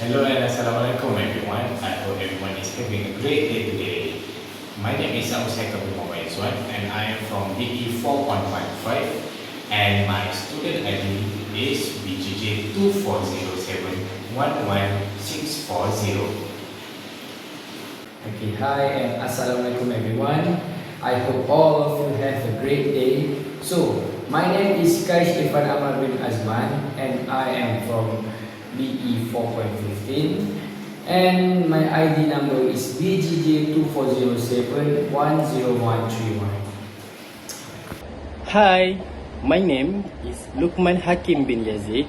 Hello and Assalamualaikum everyone. I hope everyone is having a great day today. My name is Amuseka Bimawai Izwan and I am from DE 4.15 and my student ID is BGJ 2407-11640. Okay, hi and Assalamualaikum everyone. I hope all of you have a great day. So, my name is Kaish Irfan Amar bin Azman and I am from BE 4.15 and my ID number is BGJ 2407-10131. Hi, my name is Lukman Hakim bin Yazid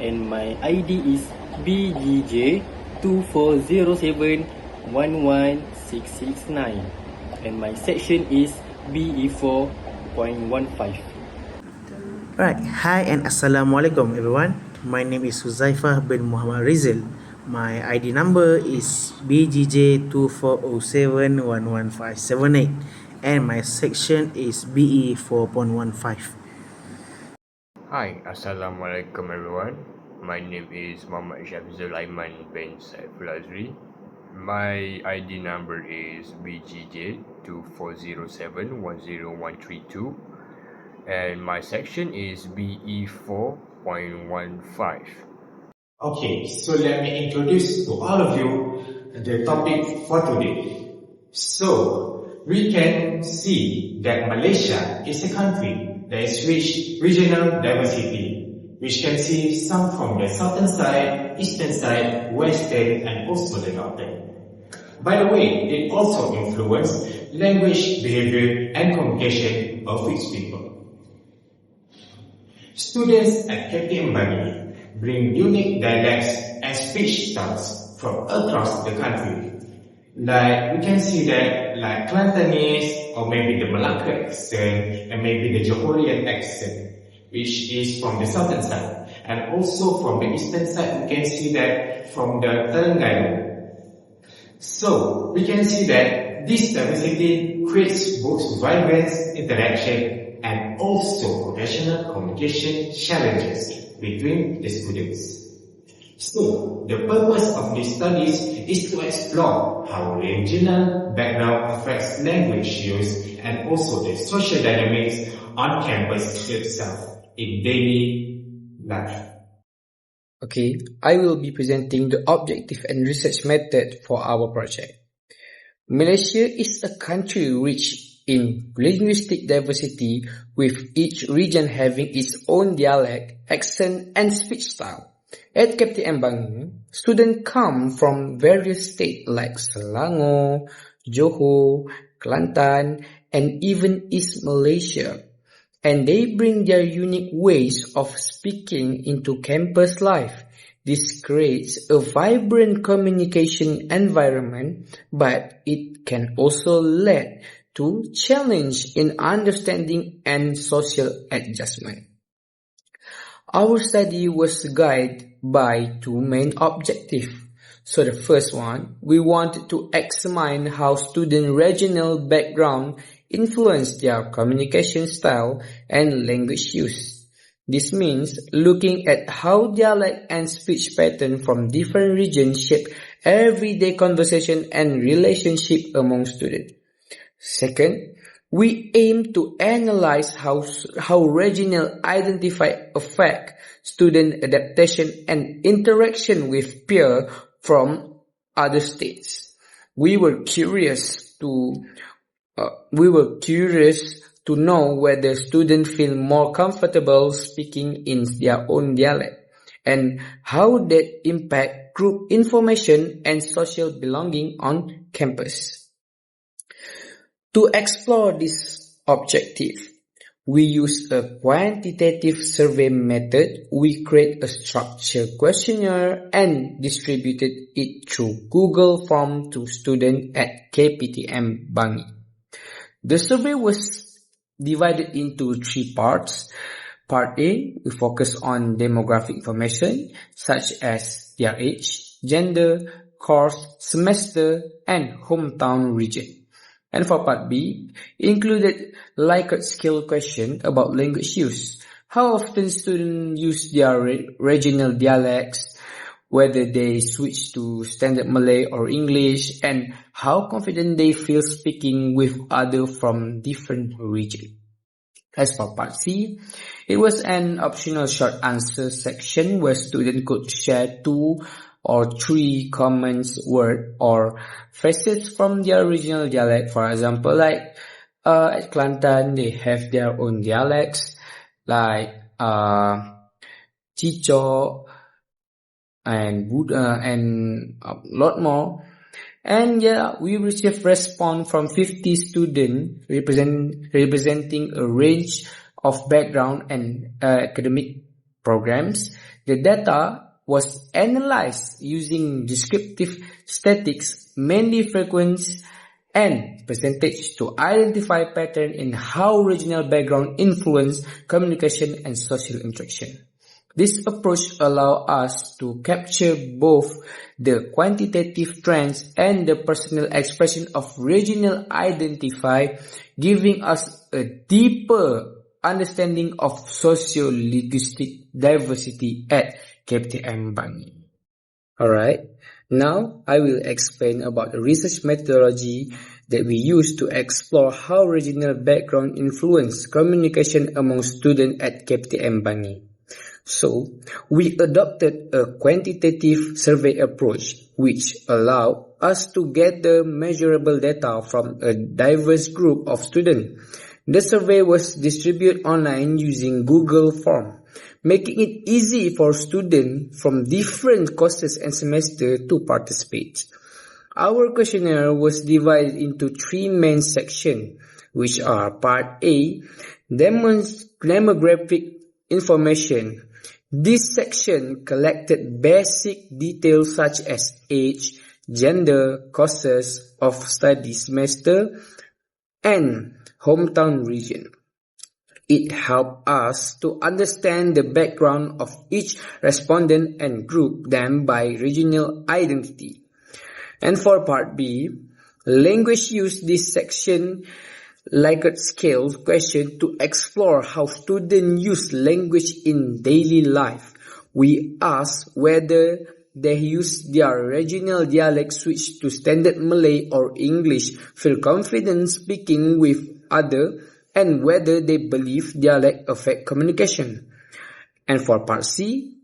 and my ID is BGJ 2407-11669 and my section is BE 4.15. Right, hi and Assalamualaikum everyone. My name is Huzaifah bin Muhammad Rizal. My ID number is BGJ 2407-11578 and my section is BE 4.15. Hi, Assalamualaikum everyone. My name is Muhammad Shafizul Aiman bin Saiful Azri. My ID number is BGJ 2407-10132 and my section is BE 4.15. Okay, so let me introduce to all of you the topic for today. So, we can see that Malaysia is a country that is rich regional diversity, which can see some from the southern side, eastern side, western, and also the northern. By the way, it also influences language, behavior, and communication of its people. Students at KTM Bangi bring unique dialects and speech styles from across the country. Like, we can see that like Kelantanese, or maybe the Malacca accent, and maybe the Johorian accent, which is from the southern side. And also from the eastern side, we can see that from the Terengganu. So, we can see that this diversity creates both vibrant interaction and also professional communication challenges between the students. So, the purpose of these studies is to explore how regional background affects language use and also the social dynamics on campus itself in daily life. Okay, I will be presenting the objective and research method for our project. Malaysia is a country rich in linguistic diversity, with each region having its own dialect, accent, and speech style. At KTM Bangi, students come from various states like Selangor, Johor, Kelantan, and even East Malaysia, and they bring their unique ways of speaking into campus life. This creates a vibrant communication environment, but it can also lead to challenge in understanding and social adjustment. Our study was guided by two main objectives. So the first one, we wanted to examine how student regional background influence their communication style and language use. This means looking at how dialect and speech pattern from different regions shape everyday conversation and relationship among students. Second, we aim to analyze how regional identity affect student adaptation and interaction with peers from other states. We were curious to know whether students feel more comfortable speaking in their own dialect and how that impact group information and social belonging on campus. To explore this objective, we use a quantitative survey method. We create a structured questionnaire and distributed it through Google Form to students at KPTM Bangi. The survey was divided into three parts. Part A, we focus on demographic information such as their age, gender, course, semester, and hometown region. And for part B, included Likert skill question about language use. How often students use their regional dialects? whether they switch to standard Malay or English, and how confident they feel speaking with others from different regions. As for part C, it was an optional short answer section where students could share 2 or 3 common words or phrases from their regional dialect. For example, like at Kelantan, they have their own dialects, like Chicho and Buddha and a lot more. And yeah, we received response from 50 students representing a range of background and academic programs. The data was analyzed using descriptive statistics, mainly frequency and percentage, to identify pattern in how regional background influence communication and social interaction. This approach allows us to capture both the quantitative trends and the personal expression of regional identity, giving us a deeper understanding of socio-linguistic diversity at KPTM Bangi. Alright, now I will explain about the research methodology that we use to explore how regional background influence communication among students at KPTM Bangi. So, we adopted a quantitative survey approach which allowed us to gather measurable data from a diverse group of students. The survey was distributed online using Google Forms, making it easy for students from different courses and semesters to participate. Our questionnaire was divided into 3 main sections, which are Part A, demographic information. This section collected basic details such as age, gender, courses of study semester, and hometown region. It helped us to understand the background of each respondent and group them by regional identity. And for Part B, language use. This section Likert scale question to explore how students use language in daily life. We ask whether they use their regional dialect, switch to standard Malay or English, feel confident speaking with others, and whether they believe dialect affect communication. And for Part C,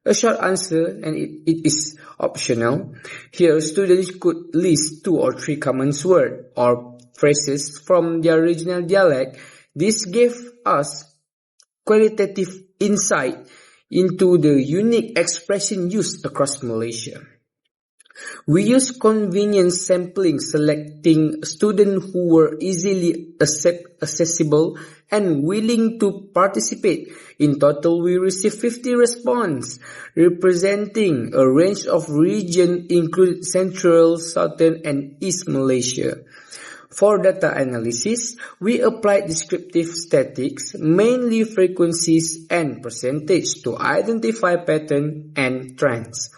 a short answer, and it is optional. Here, students could list 2 or 3 common words or phrases from their regional dialect. This gave us qualitative insight into the unique expression used across Malaysia. We used convenient sampling, selecting students who were easily accessible and willing to participate. In total, we received 50 responses, representing a range of regions including Central, Southern, and East Malaysia. For data analysis, we applied descriptive statistics, mainly frequencies and percentage, to identify patterns and trends.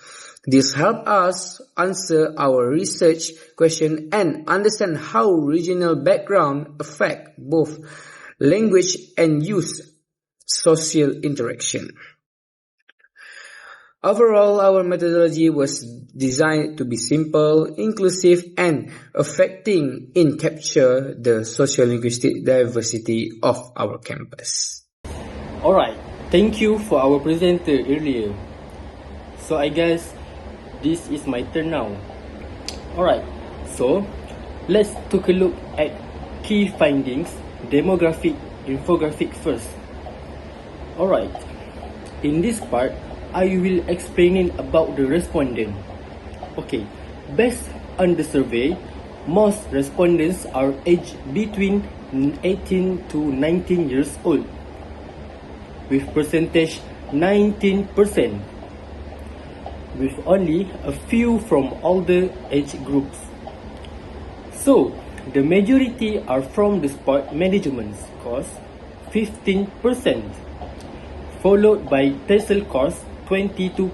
This helped us answer our research question and understand how regional background affect both language and youth social interaction. Overall, our methodology was designed to be simple, inclusive, and effective in capture the socio-linguistic diversity of our campus. Alright, thank you for our presenter earlier. So I guess this is my turn now. Alright, so let's take a look at key findings, infographic first. Alright, in this part, I will explain about the respondent. Okay, based on the survey, most respondents are aged between 18 to 19 years old, with percentage 19%, with only a few from older age groups. So, the majority are from the sport management course, 15%, followed by TESOL course, 22%,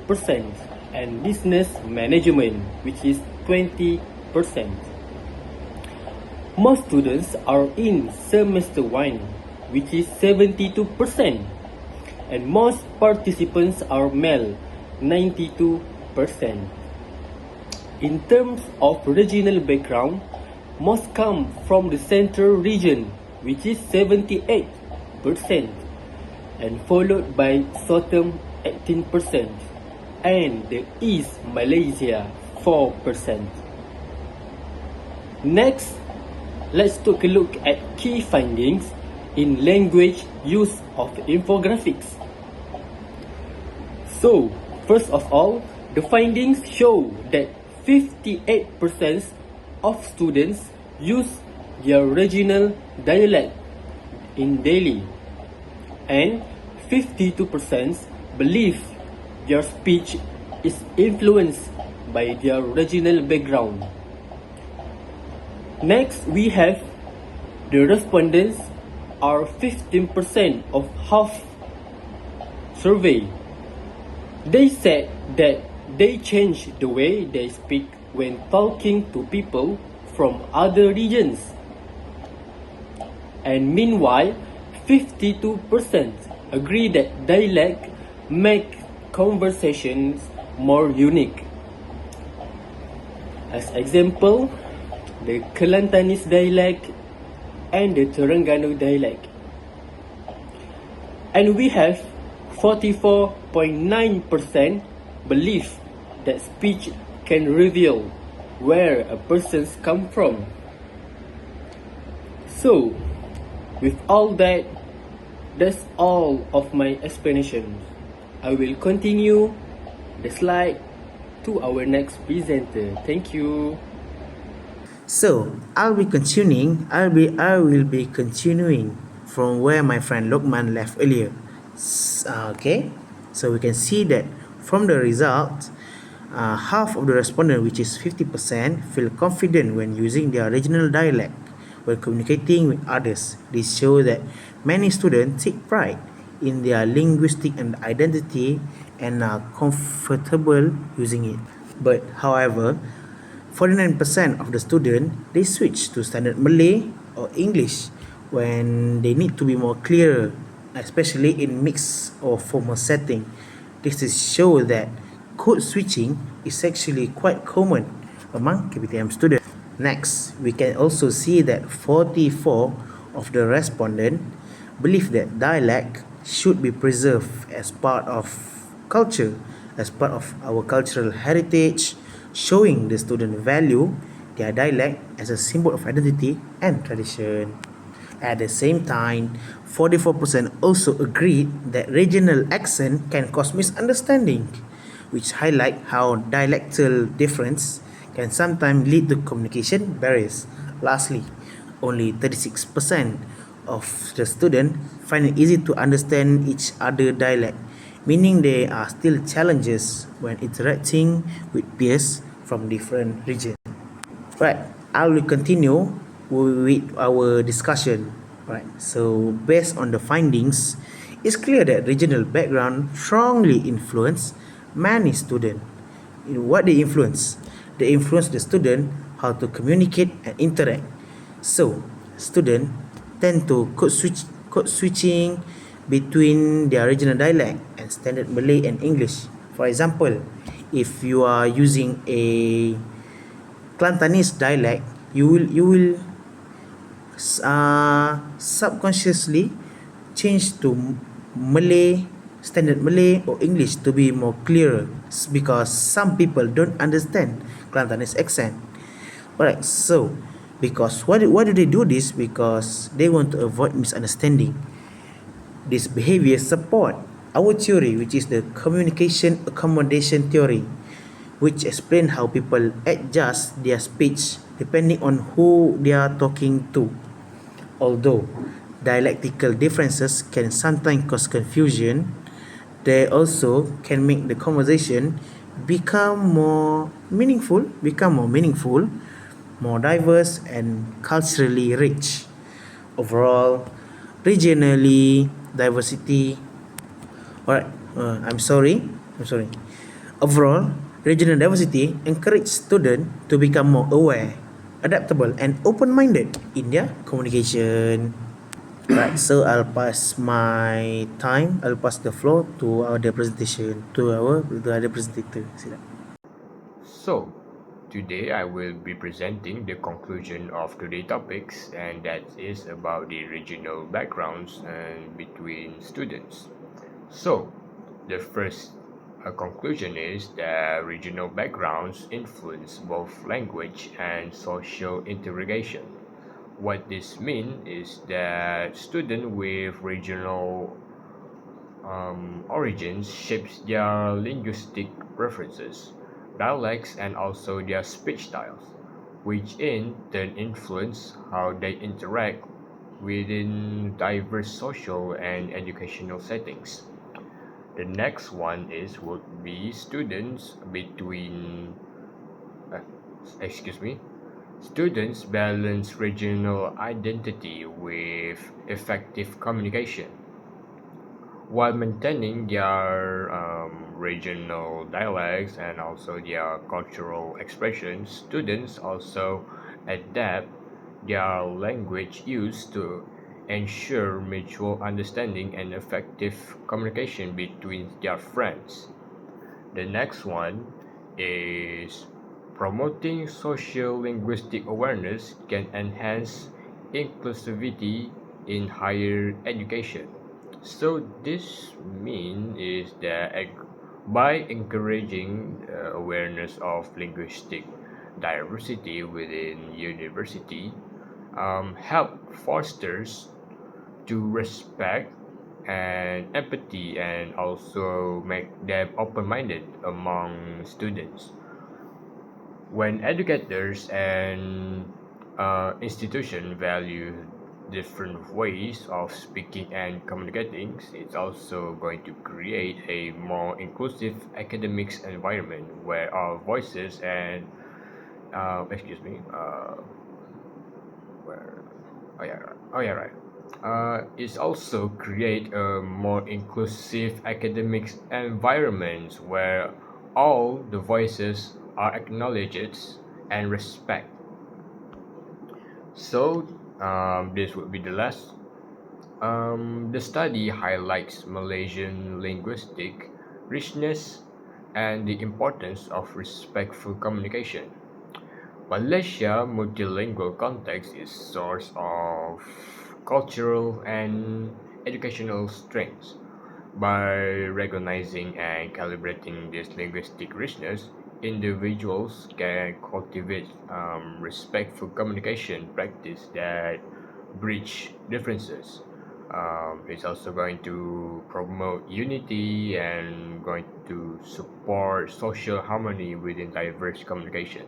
and business management, which is 20%. Most students are in semester 1, which is 72%, and most participants are male, 92%. In terms of regional background, most come from the central region, which is 78%, and followed by Southern 18%, and the East Malaysia 4%. Next, let's take a look at key findings in language use of infographics. So, first of all, the findings show that 58% of students use their regional dialect in daily, and 52% believe their speech is influenced by their regional background. Next, we have the respondents are 15% of half survey. They said that they change the way they speak when talking to people from other regions. And meanwhile, 52% agree that dialect make conversations more unique. As example, the Kelantanese dialect and the Terengganu dialect. And we have 44.9% believe that speech can reveal where a person's come from. So, with all that, that's all of my explanation. I will continue the slide to our next presenter. Thank you. So I will be continuing from where my friend Lokman left earlier. Okay, so we can see that from the result, half of the respondents, which is 50%, feel confident when using their regional dialect when communicating with others. This shows that many students take pride in their linguistic and identity and are comfortable using it. But however, 49% of the students, they switch to standard Malay or English when they need to be more clear, especially in mixed or formal setting. This is show that code switching is actually quite common among KPTM students. Next, we can also see that 44 of the respondents believe that dialect should be preserved as part of culture, as part of our cultural heritage, showing the student value their dialect as a symbol of identity and tradition. At the same time, 44% also agreed that regional accent can cause misunderstanding, which highlight how dialectal difference can sometimes lead to communication barriers. Lastly, only 36% of the students find it easy to understand each other dialect, meaning there are still challenges when interacting with peers from different regions. Right, I will continue with our discussion. Right, so based on the findings, it's clear that regional background strongly influence many students. What they influence? They influence the student how to communicate and interact. So, students tend to code switching between their regional dialect and standard Malay and English. For example, if you are using a Kelantanese dialect, you will subconsciously change to Malay, standard Malay or English to be more clearer, because some people don't understand Kelantanese accent. Alright, so because why do they do this? Because they want to avoid misunderstanding. This behavior support our theory, which is the communication accommodation theory, which explain how people adjust their speech depending on who they are talking to. Although dialectical differences can sometimes cause confusion, they also can make the conversation become more meaningful, more diverse and culturally rich. Overall, regionally diversity. Alright, I'm sorry. Overall, regional diversity encourage students to become more aware, adaptable, and open-minded in their communication. Right, so I'll pass the floor to our presentator. Sila. So, today I will be presenting the conclusion of today's topics, and that is about the regional backgrounds and between students. So, the first conclusion is that regional backgrounds influence both language and social integration. What this means is that students with regional origins shapes their linguistic preferences, dialects, and also their speech styles, which in turn influence how they interact within diverse social and educational settings. The next one is would be students between uh, excuse me. Students balance regional identity with effective communication. While maintaining their regional dialects and also their cultural expressions, students also adapt their language use to ensure mutual understanding and effective communication between their friends. The next one is promoting social linguistic awareness can enhance inclusivity in higher education. So this mean is that by encouraging awareness of linguistic diversity within university, help fosters to respect and empathy and also make them open-minded among students. When educators and institutions value different ways of speaking and communicating, it's also going to create a more inclusive academics environment where our voices and excuse me, where oh yeah right it's also create a more inclusive academic environment where all the voices are acknowledged and respect. So this would be the last. The study highlights Malaysian linguistic richness and the importance of respectful communication. Malaysia multilingual context is source of cultural and educational strengths. By recognizing and calibrating this linguistic richness, individuals can cultivate respectful communication practice that bridge differences. It's also going to promote unity and going to support social harmony within diverse communication.